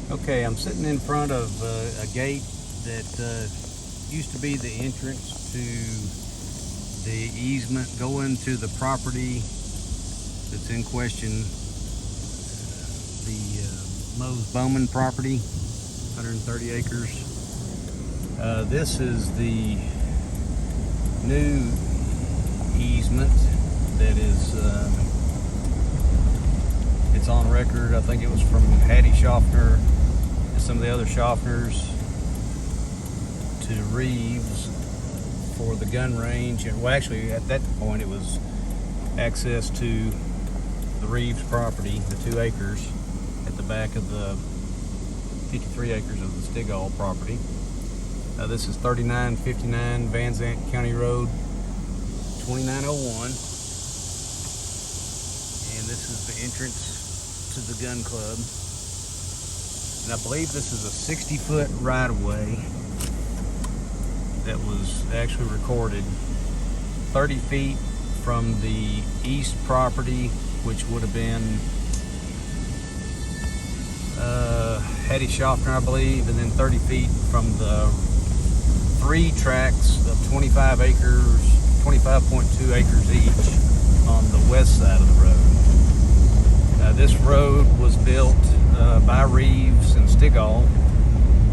Okay, I'm sitting in front of a gate that used to be the entrance to the easement going to the property that's in question, the Mose Bowman property, 130 acres. This is the new easement that is it's on record. I think it was from Hattie Schaffner and some of the other Schaffners to Reeves for the gun range. And well, actually at that point it was access to the Reeves property, the 2 acres at the back of the 53 acres of the Stigall property. This is 3959 Van Zandt County Road 2901, and this is the entrance to the gun club. And I believe this is a 60-foot right-of-way that was actually recorded. 30 feet from the east property, which would have been Hattie Schaffner, I believe, and then 30 feet from the 3 tracts of 25 acres, 25.2 acres each on the west side of the road. This road was built by Reeves and Stigall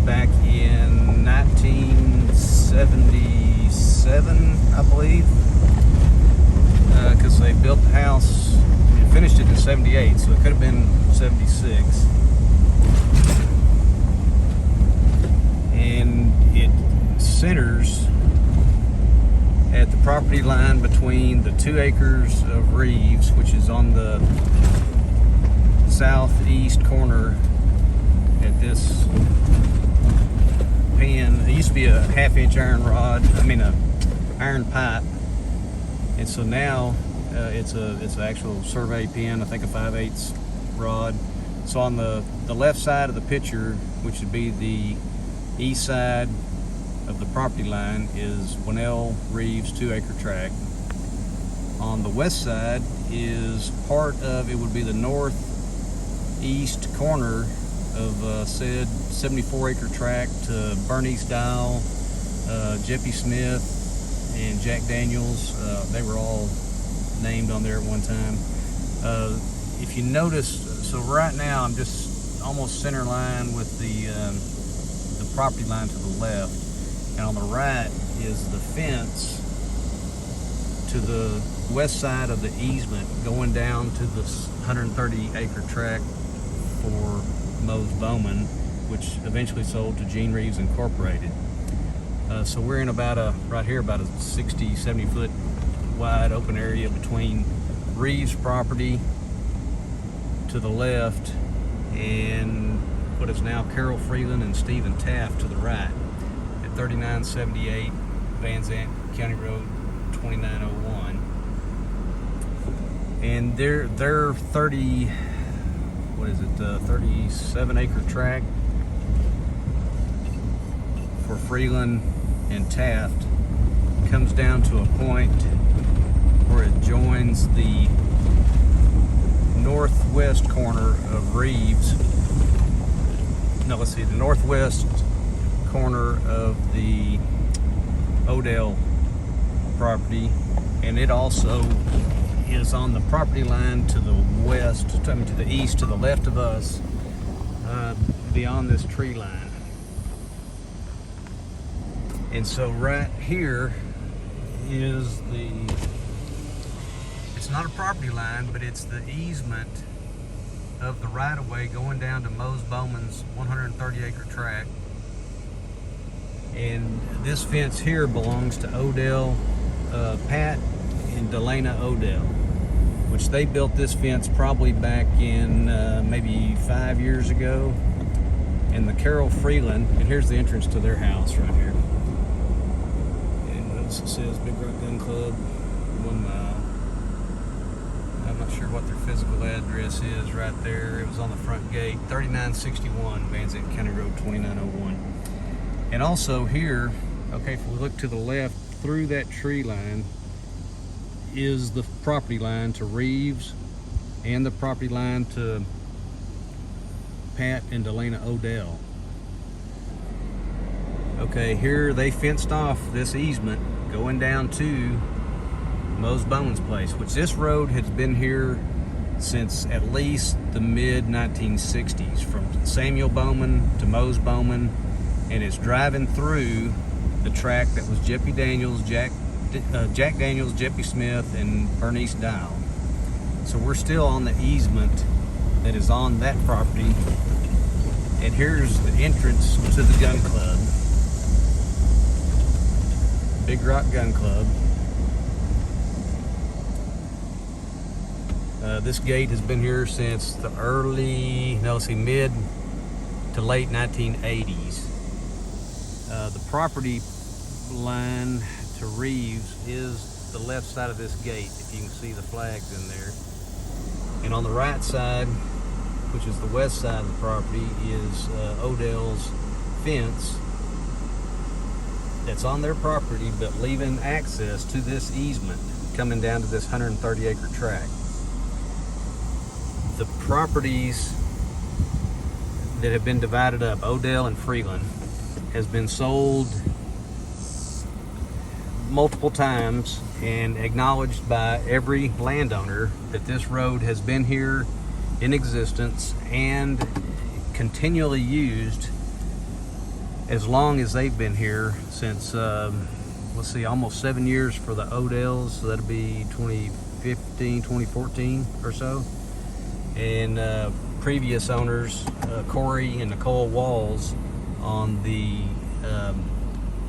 back in 1977, I believe, because they built the house and finished it in 78, so it could have been 76. And it centers at the property line between the 2 acres of Reeves, which is on the southeast corner at this pin. It used to be a 1/2-inch iron rod, a iron pipe, and so now it's an actual survey pin, I think a 5/8 rod. So on the left side of the picture, which would be the east side of the property line, is Winnell Reeves 2-acre tract. On the west side is part of, it would be the northeast corner of said 74-acre tract to Bernice Dial, Jeppy Smith, and Jack Daniels. They were all named on there at one time. If you notice, so right now I'm just almost center line with the property line to the left, and on the right is the fence to the west side of the easement going down to the 130-acre tract for Mose Bowman, which eventually sold to Gene Reeves Incorporated. So we're in about a 60, 70 foot wide open area between Reeves property to the left and what is now Carol Freeland and Stephen Taft to the right at 3978 Van Zandt County Road 2901. And their 37-acre tract for Freeland and Taft comes down to a point where it joins the northwest corner of Reeves. No, let's see, the northwest corner of the Odell property, and it also is on the property line to the west, to the east, to the left of us, beyond this tree line. And so right here is it's not a property line, but it's the easement of the right-of-way going down to Mose Bowman's 130-acre tract. And this fence here belongs to Odell, Pat and Delana Odell, which they built this fence probably back in maybe 5 years ago. And the Carol Freeland, and here's the entrance to their house right here. And notice it says Big Rock Gun Club, 1 mile. I'm not sure what their physical address is right there. It was on the front gate, 3961 Van Zandt County Road 2901. And also here, okay, if we look to the left through that tree line is the property line to Reeves and the property line to Pat and Delana Odell. Okay, here they fenced off this easement going down to Mose Bowman's place, which this road has been here since at least the mid 1960s, from Samuel Bowman to Mose Bowman, and it's driving through the track that was Jeppy Daniels, Jack Daniels, Jeppy Smith, and Bernice Dial. So we're still on the easement that is on that property, and here's the entrance to the gun club, Big Rock Gun Club. This gate has been here since the mid to late 1980s. The property line to Reeves is the left side of this gate, if you can see the flags in there. And on the right side, which is the west side of the property, is Odell's fence that's on their property, but leaving access to this easement coming down to this 130-acre tract. The properties that have been divided up, Odell and Freeland, has been sold multiple times and acknowledged by every landowner that this road has been here in existence and continually used as long as they've been here, since almost 7 years for the Odells, so that'll be 2015, 2014 or so. And previous owners, Corey and Nicole Walls, on the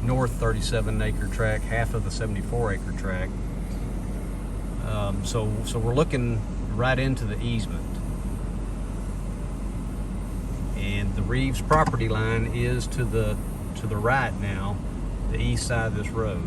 north 37-acre tract, half of the 74-acre tract. So we're looking right into the easement, and the Reeves property line is to the right now, the east side of this road.